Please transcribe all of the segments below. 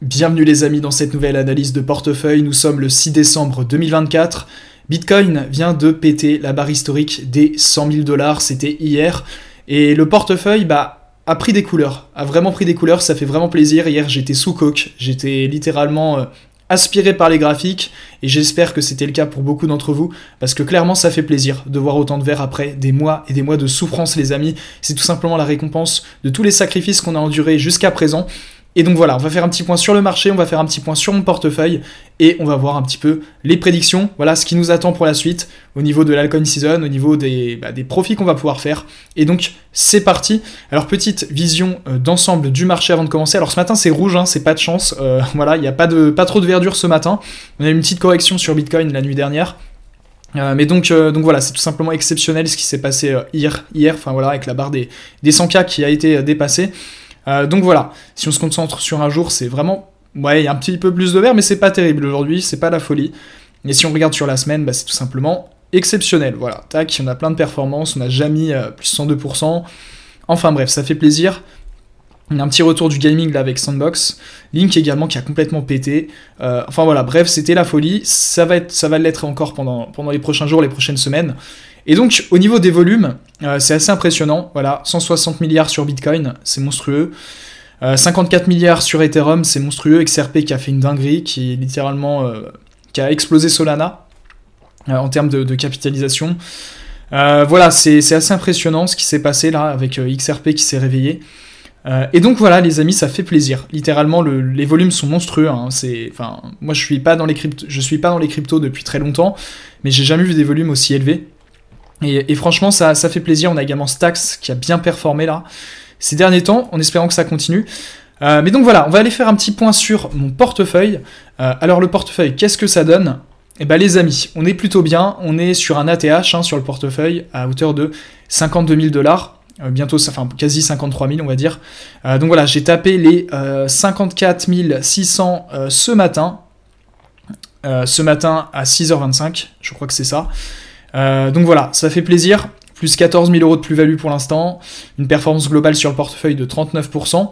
Bienvenue les amis dans cette nouvelle analyse de portefeuille, nous sommes le 6 décembre 2024, Bitcoin vient de péter la barre historique des 100 000 $, c'était hier, et le portefeuille a pris des couleurs, a vraiment pris des couleurs, ça fait vraiment plaisir. Hier j'étais sous coke, j'étais littéralement aspiré par les graphiques, et j'espère que c'était le cas pour beaucoup d'entre vous, parce que clairement ça fait plaisir de voir autant de vert après des mois et des mois de souffrance les amis, c'est tout simplement la récompense de tous les sacrifices qu'on a endurés jusqu'à présent. Et donc voilà, on va faire un petit point sur le marché, on va faire un petit point sur mon portefeuille, et on va voir un petit peu les prédictions, voilà ce qui nous attend pour la suite, au niveau de l'altcoin season, au niveau des profits qu'on va pouvoir faire. Et donc c'est parti. Alors petite vision d'ensemble du marché avant de commencer. Alors ce matin c'est rouge, hein, c'est pas de chance, voilà, il n'y a pas trop de verdure ce matin. On a eu une petite correction sur Bitcoin la nuit dernière. Mais donc voilà, c'est tout simplement exceptionnel ce qui s'est passé hier, enfin voilà, avec la barre des 100K qui a été dépassée. Donc voilà, si on se concentre sur un jour, c'est vraiment, ouais, il y a un petit peu plus de vert, mais c'est pas terrible aujourd'hui, c'est pas la folie. Et si on regarde sur la semaine, c'est tout simplement exceptionnel, voilà, tac, on a plein de performances, on a jamais mis plus 102%, enfin bref, ça fait plaisir. On a un petit retour du gaming là avec Sandbox, Link également qui a complètement pété, enfin voilà, bref, c'était la folie, ça va l'être encore pendant les prochains jours, les prochaines semaines. Et donc, au niveau des volumes, c'est assez impressionnant, voilà, 160 milliards sur Bitcoin, c'est monstrueux, 54 milliards sur Ethereum, c'est monstrueux, XRP qui a fait une dinguerie, qui littéralement, qui a explosé Solana, en termes de capitalisation. Voilà, c'est assez impressionnant ce qui s'est passé là, avec XRP qui s'est réveillé. Et donc voilà les amis, ça fait plaisir. Littéralement les volumes sont monstrueux. Hein. Moi je suis pas dans les cryptos depuis très longtemps, mais j'ai jamais vu des volumes aussi élevés. Et franchement ça fait plaisir. On a également Stax qui a bien performé là ces derniers temps, en espérant que ça continue. Mais donc voilà, on va aller faire un petit point sur mon portefeuille. Alors le portefeuille, qu'est-ce que ça donne ? Eh ben les amis, on est plutôt bien. On est sur un ATH sur le portefeuille à hauteur de 52 000 $. Bientôt, enfin quasi 53 000 on va dire. Donc voilà, j'ai tapé les 54 600 ce matin à 6h25, je crois que c'est ça. Donc voilà, ça fait plaisir, plus 14 000 € de plus-value pour l'instant, une performance globale sur le portefeuille de 39%,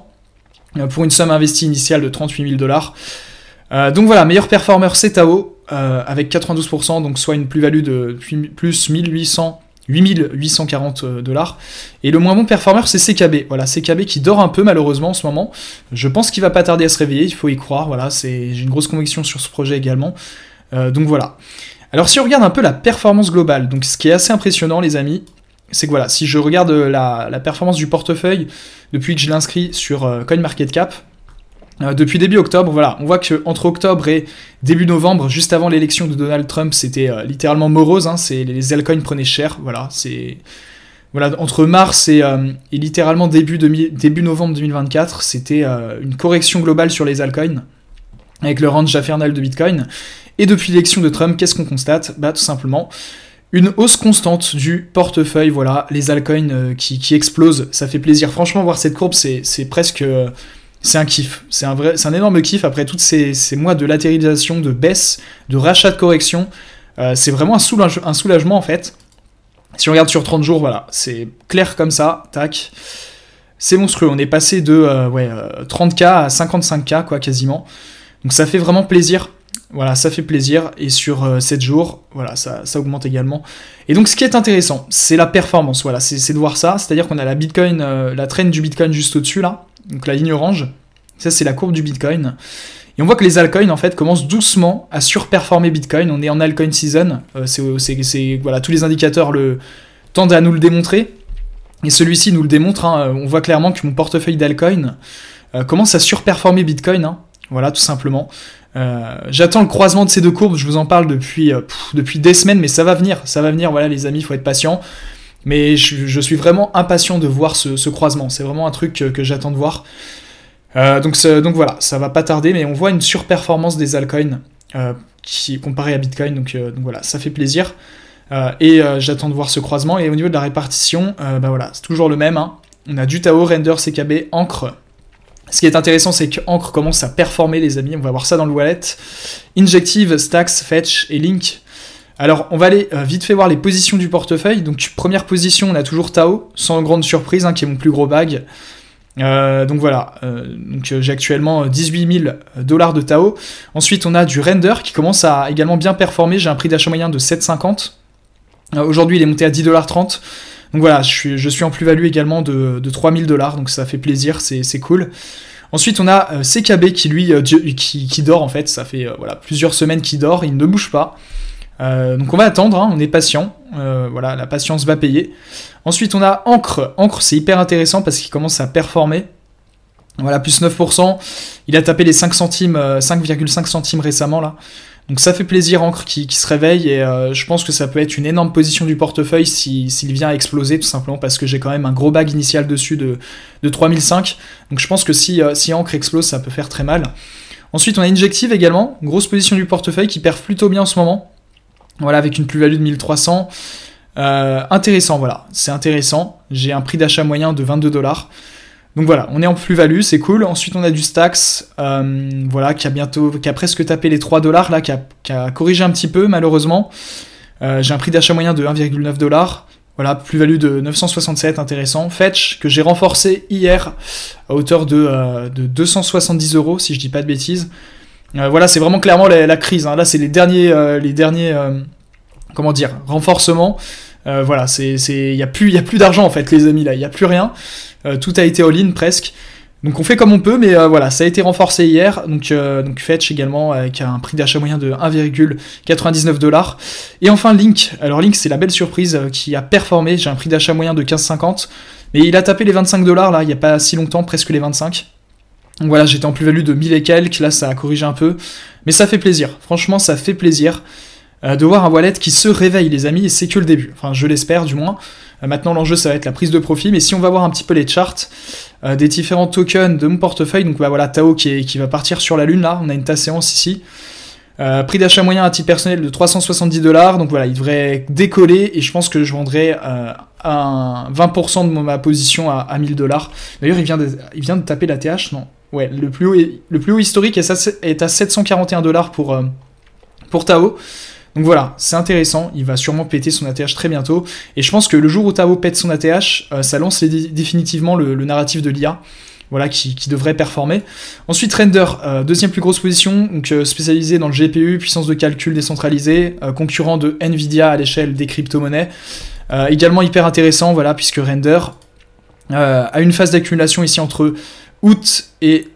pour une somme investie initiale de 38 000 $. Donc voilà, meilleur performeur c'est Tao, avec 92%, donc soit une plus-value de plus 8 840 $. Et le moins bon performeur, c'est CKB. Voilà, CKB qui dort un peu malheureusement en ce moment. Je pense qu'il va pas tarder à se réveiller, il faut y croire. Voilà, j'ai une grosse conviction sur ce projet également. Donc voilà. Alors si on regarde un peu la performance globale, donc ce qui est assez impressionnant les amis, c'est que voilà, si je regarde la performance du portefeuille depuis que je l'inscris sur CoinMarketCap, depuis début octobre, voilà, on voit qu'entre octobre et début novembre, juste avant l'élection de Donald Trump, c'était littéralement morose, hein, les altcoins prenaient cher, voilà, entre mars et littéralement début novembre 2024, c'était une correction globale sur les altcoins, avec le range infernal de Bitcoin, et depuis l'élection de Trump, qu'est-ce qu'on constate ? Tout simplement, une hausse constante du portefeuille, voilà, les altcoins qui explosent, ça fait plaisir, franchement, voir cette courbe, c'est presque... c'est un kiff, c'est un énorme kiff après toutes ces mois de latéralisation, de baisse, de rachat de correction. C'est vraiment un soulagement en fait. Si on regarde sur 30 jours, voilà, c'est clair comme ça, tac. C'est monstrueux, on est passé de 30K à 55K quoi quasiment. Donc ça fait vraiment plaisir. Voilà, ça fait plaisir. Et sur 7 jours, voilà, ça augmente également. Et donc ce qui est intéressant, c'est la performance. Voilà, c'est de voir ça. C'est-à-dire qu'on a la Bitcoin, la trend du Bitcoin juste au-dessus là. Donc la ligne orange, ça c'est la courbe du Bitcoin. Et on voit que les altcoins en fait commencent doucement à surperformer Bitcoin. On est en altcoin season, voilà, tous les indicateurs tendent à nous le démontrer. Et celui-ci nous le démontre, hein. On voit clairement que mon portefeuille d'altcoin commence à surperformer Bitcoin. Hein. Voilà, tout simplement. J'attends le croisement de ces deux courbes, je vous en parle depuis des semaines, mais ça va venir, voilà les amis, il faut être patient. Mais je suis vraiment impatient de voir ce croisement. C'est vraiment un truc que j'attends de voir. Donc voilà, ça va pas tarder, mais on voit une surperformance des altcoins comparée à Bitcoin. Donc voilà, ça fait plaisir. Et j'attends de voir ce croisement. Et au niveau de la répartition, voilà, c'est toujours le même. Hein. On a du Tao, Render, CKB, Ancre. Ce qui est intéressant, c'est que Ancre commence à performer, les amis. On va voir ça dans le wallet. Injective, Stax, Fetch et Link. Alors, on va aller vite fait voir les positions du portefeuille. Donc, première position, on a toujours Tao, sans grande surprise, hein, qui est mon plus gros bag. Donc voilà, j'ai actuellement 18 000 $ de Tao. Ensuite on a du Render qui commence à également bien performer, j'ai un prix d'achat moyen de 7,50. Aujourd'hui il est monté à 10,30 $. Donc voilà, je suis en plus-value également de 3 000 $, donc ça fait plaisir, c'est cool. Ensuite on a CKB qui lui qui dort en fait, ça fait voilà, plusieurs semaines qu'il dort, il ne bouge pas. Donc on va attendre, hein, on est patient, voilà, la patience va payer. Ensuite on a Ancre, c'est hyper intéressant parce qu'il commence à performer, voilà, plus 9%, il a tapé les 5 centimes, 5,5 centimes récemment là, donc ça fait plaisir Ancre qui se réveille, et je pense que ça peut être une énorme position du portefeuille s'il vient à exploser, tout simplement parce que j'ai quand même un gros bag initial dessus de 3005, donc je pense que si Ancre explose ça peut faire très mal. Ensuite on a Injective également, grosse position du portefeuille qui perf plutôt bien en ce moment. Voilà, avec une plus-value de 1300. Intéressant, voilà, c'est intéressant. J'ai un prix d'achat moyen de 22 $. Donc voilà, on est en plus-value, c'est cool. Ensuite, on a du Stax, voilà, qui a presque tapé les 3 $, là, qui a corrigé un petit peu, malheureusement. J'ai un prix d'achat moyen de 1,9 $. Voilà, plus-value de 967, intéressant. Fetch, que j'ai renforcé hier, à hauteur de 270 €, si je dis pas de bêtises. Voilà, c'est vraiment clairement la crise, hein. Là c'est les derniers comment dire, renforcements. Voilà, il y a plus d'argent en fait les amis, là il y a plus rien, tout a été all-in presque, donc on fait comme on peut, mais voilà, ça a été renforcé hier, donc Fetch également avec un prix d'achat moyen de 1,99 $. Et enfin Link, alors Link c'est la belle surprise qui a performé, j'ai un prix d'achat moyen de 15,50, mais il a tapé les 25 $ là, il y a pas si longtemps, presque les 25. Donc voilà, j'étais en plus-value de 1000 et quelques, là ça a corrigé un peu, mais ça fait plaisir, franchement ça fait plaisir de voir un wallet qui se réveille les amis, et c'est que le début, enfin je l'espère du moins. Maintenant l'enjeu ça va être la prise de profit, mais si on va voir un petit peu les charts des différents tokens de mon portefeuille, donc bah voilà, Tao qui va partir sur la lune là, on a une ta séance ici. Prix d'achat moyen à titre personnel de 370 $, donc voilà, il devrait décoller, et je pense que je vendrai 20% de ma position à 1000 $. D'ailleurs il vient de taper la TH, non? Ouais, le plus haut historique est à 741 $ pour Tao. Donc voilà, c'est intéressant, il va sûrement péter son ATH très bientôt, et je pense que le jour où Tao pète son ATH, ça lance définitivement le narratif de l'IA, voilà, qui devrait performer. Ensuite Render, deuxième plus grosse position, donc spécialisé dans le GPU, puissance de calcul décentralisée, concurrent de Nvidia à l'échelle des crypto-monnaies, également hyper intéressant, voilà, puisque Render a une phase d'accumulation ici entre août et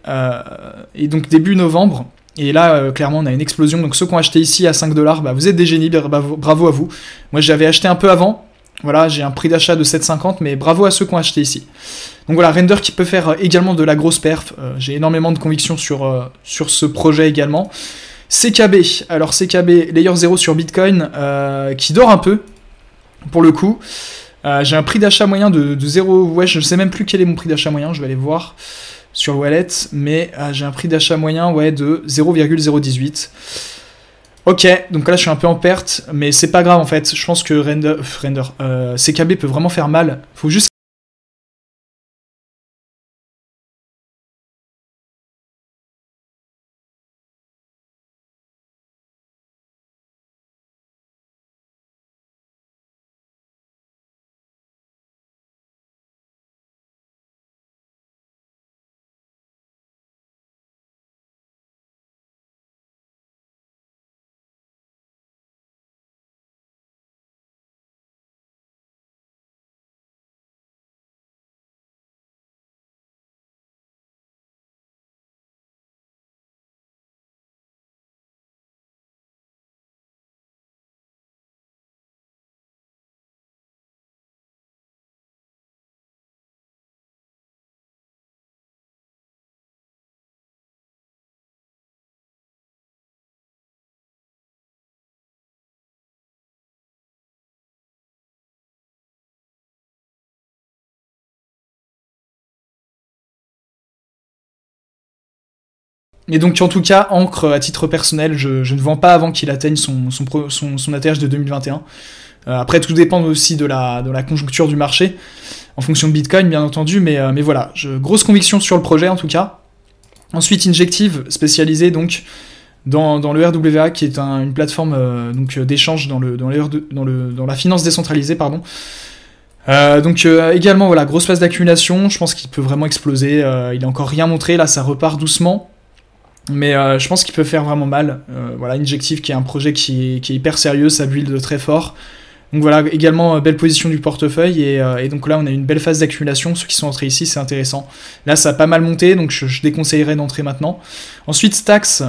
donc début novembre. Et là, clairement, on a une explosion. Donc ceux qui ont acheté ici à 5 $, bah, vous êtes des génies, bravo à vous. Moi, j'avais acheté un peu avant. Voilà, j'ai un prix d'achat de 7,50, mais bravo à ceux qui ont acheté ici. Donc voilà, Render qui peut faire également de la grosse perf. J'ai énormément de conviction sur ce projet également. CKB, alors CKB, Layer 0 sur Bitcoin, qui dort un peu, pour le coup. J'ai un prix d'achat moyen de 0, ouais, je ne sais même plus quel est mon prix d'achat moyen, je vais aller voir sur le wallet, mais j'ai un prix d'achat moyen, ouais, de 0,018. Ok, donc là je suis un peu en perte, mais c'est pas grave en fait, je pense que CKB peut vraiment faire mal, faut juste... Et donc en tout cas, Ancre, à titre personnel, je ne vends pas avant qu'il atteigne son ATH de 2021. Après, tout dépend aussi de la conjoncture du marché, en fonction de Bitcoin, bien entendu, mais voilà, grosse conviction sur le projet, en tout cas. Ensuite, Injective, spécialisé donc dans le RWA, qui est une plateforme d'échange dans la finance décentralisée, pardon. Donc également, voilà, grosse phase d'accumulation, je pense qu'il peut vraiment exploser, il n'a encore rien montré, là ça repart doucement, mais je pense qu'il peut faire vraiment mal. Voilà, Injective qui est un projet qui est hyper sérieux, ça build très fort. Donc voilà, également belle position du portefeuille, et donc là on a une belle phase d'accumulation, ceux qui sont entrés ici c'est intéressant. Là ça a pas mal monté, donc je déconseillerais d'entrer maintenant. Ensuite Stax,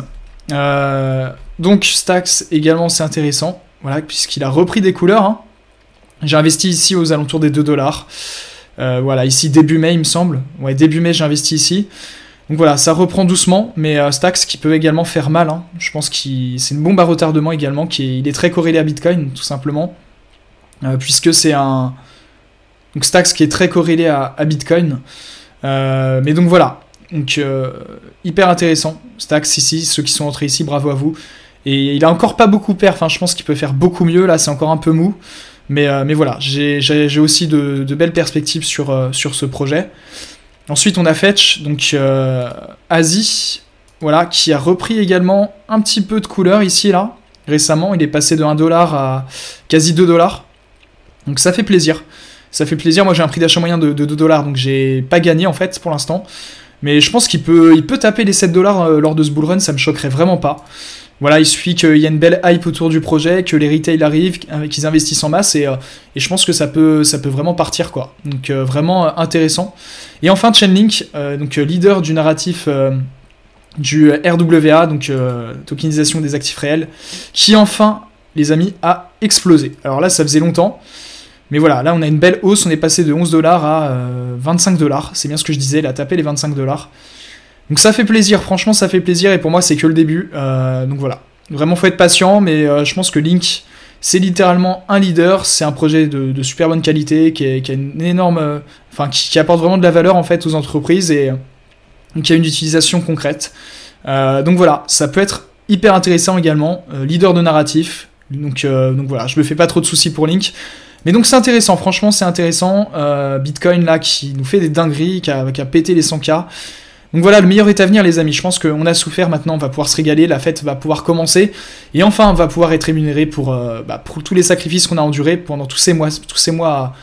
donc Stax également c'est intéressant, voilà, puisqu'il a repris des couleurs, hein. J'ai investi ici aux alentours des 2$. Voilà, ici début mai il me semble. Ouais, début mai j'ai investi ici. Donc voilà, ça reprend doucement, mais Stax qui peut également faire mal, hein. Je pense que c'est une bombe à retardement également, il est très corrélé à Bitcoin, tout simplement. Puisque c'est un... Donc Stax qui est très corrélé à Bitcoin. Mais donc voilà, donc hyper intéressant. Stax ici, ceux qui sont entrés ici, bravo à vous. Et il a encore pas beaucoup perf, hein. Je pense qu'il peut faire beaucoup mieux, là c'est encore un peu mou. Mais voilà, j'ai aussi de belles perspectives sur ce projet. Ensuite, on a Fetch, donc Asie, voilà, qui a repris également un petit peu de couleur ici, là, récemment. Il est passé de 1$ à quasi 2$. Donc ça fait plaisir. Ça fait plaisir. Moi, j'ai un prix d'achat moyen de 2$, donc j'ai pas gagné, en fait, pour l'instant. Mais je pense qu'il peut taper les 7$ lors de ce bullrun, ça me choquerait vraiment pas. Voilà, il suffit qu'il y ait une belle hype autour du projet, que les retail arrivent, qu'ils investissent en masse, et je pense que ça peut vraiment partir, quoi. Donc vraiment intéressant. Et enfin Chainlink, donc leader du narratif du RWA, donc tokenisation des actifs réels, qui enfin, les amis, a explosé. Alors là, ça faisait longtemps, mais voilà, là on a une belle hausse, on est passé de 11$ à 25$, c'est bien ce que je disais, il a tapé les 25$. Donc ça fait plaisir, franchement ça fait plaisir, et pour moi c'est que le début, donc voilà. Vraiment faut être patient, mais je pense que Link, c'est littéralement un leader, c'est un projet de super bonne qualité, qui a une énorme... Enfin, qui apporte vraiment de la valeur en fait aux entreprises, et qui a une utilisation concrète. Donc voilà, ça peut être hyper intéressant également, leader de narratif, donc voilà, je me fais pas trop de soucis pour Link. Mais donc c'est intéressant, franchement c'est intéressant, Bitcoin là qui nous fait des dingueries, qui a pété les 100K. Donc voilà, le meilleur est à venir les amis, je pense qu'on a souffert, maintenant on va pouvoir se régaler, la fête va pouvoir commencer, et enfin on va pouvoir être rémunéré pour tous les sacrifices qu'on a endurés pendant tous ces mois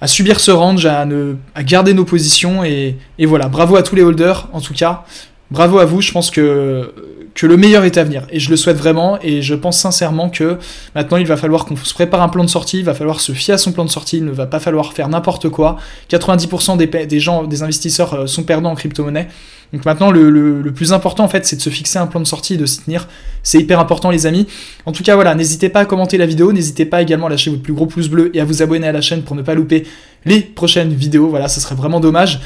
à subir ce range, à garder nos positions, et voilà, bravo à tous les holders en tout cas, bravo à vous, je pense que le meilleur est à venir, et je le souhaite vraiment, et je pense sincèrement que maintenant il va falloir qu'on se prépare un plan de sortie, il va falloir se fier à son plan de sortie, il ne va pas falloir faire n'importe quoi. 90% des investisseurs sont perdants en crypto-monnaie, donc maintenant le plus important en fait c'est de se fixer un plan de sortie et de s'y tenir, c'est hyper important les amis. En tout cas voilà, n'hésitez pas à commenter la vidéo, n'hésitez pas également à lâcher votre plus gros pouce bleu et à vous abonner à la chaîne pour ne pas louper les prochaines vidéos, voilà, ça serait vraiment dommage.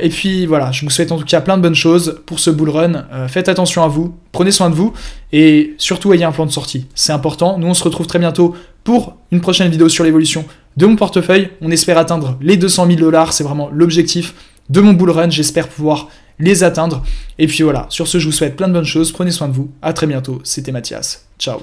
Et puis voilà, je vous souhaite en tout cas plein de bonnes choses pour ce bull run, faites attention à vous, prenez soin de vous, et surtout ayez un plan de sortie, c'est important. Nous on se retrouve très bientôt pour une prochaine vidéo sur l'évolution de mon portefeuille, on espère atteindre les 200 000$, c'est vraiment l'objectif de mon bull run, j'espère pouvoir les atteindre, et puis voilà, sur ce je vous souhaite plein de bonnes choses, prenez soin de vous, à très bientôt, c'était Mathias, ciao.